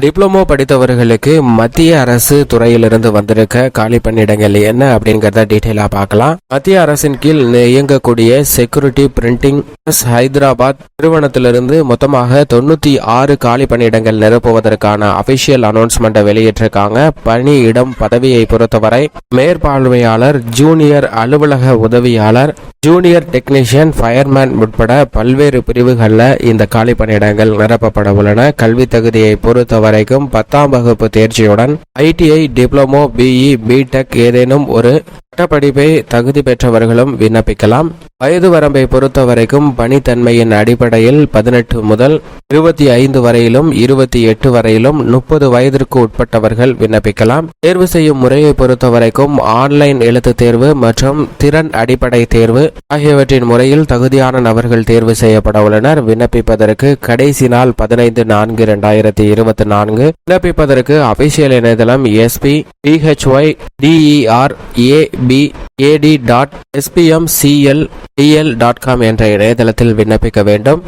Diploma படித்தவர்களுக்கு மத்திய அரசு துறையிலிருந்து வந்திருக்க காலி பணியிடங்கள் என்ன அப்படிங்கறத டீட்டெயிலா பார்க்கலாம். மத்திய அரசின் கீழ் இயங்கக்கூடிய செக்யூரிட்டி பிரிண்டிங் ஹைதராபாத் நிறுவனத்திலிருந்து மொத்தமாக 96 காலி பணியிடங்கள் நிரப்புவதற்கான அபிஷியல் அனௌன்ஸ்மெண்ட் வெளியிட்டிருக்காங்க. பணியிடம் பதவியை பொறுத்தவரை மேற்பார்வையாளர், ஜூனியர் அலுவலக உதவியாளர், ஜூனியர் டெக்னீஷியன், ஃபயர்மேன் உட்பட பல்வேறு பிரிவுகளில் இந்த காலி பணியிடங்கள் நிரப்பப்பட உள்ளன. கல்வி தகுதியை பொறுத்தவரைக்கும் 10ஆம் வகுப்பு தேர்ச்சியுடன் ITI, டிப்ளமோ, BE, BTech ஏதேனும் ஒரு பட்டப்படிப்பை தகுதி பெற்றவர்களும் விண்ணப்பிக்கலாம். வயது வரம்பை பொறுத்தவரைக்கும் பணித்தன்மையின் அடிப்படையில் 18 முதல் 25 வரையிலும் 28 வரையிலும் 30 வயதிற்கு உட்பட்டவர்கள் விண்ணப்பிக்கலாம். தேர்வு செய்யும் முறையை பொறுத்தவரைக்கும் ஆன்லைன் எழுத்து தேர்வு மற்றும் திறன் அடிப்படை தேர்வு ஆகியவற்றின் முறையில் தகுதியான நபர்கள் தேர்வு செய்யப்பட உள்ளனர். விண்ணப்பிப்பதற்கு கடைசி நாள் 15/4/2024. விண்ணப்பிப்பதற்கு அபிஷியல் இணையதளம் sphyderabad.spmcldl.com என்ற இணையதளத்தில் விண்ணப்பிக்க வேண்டும்.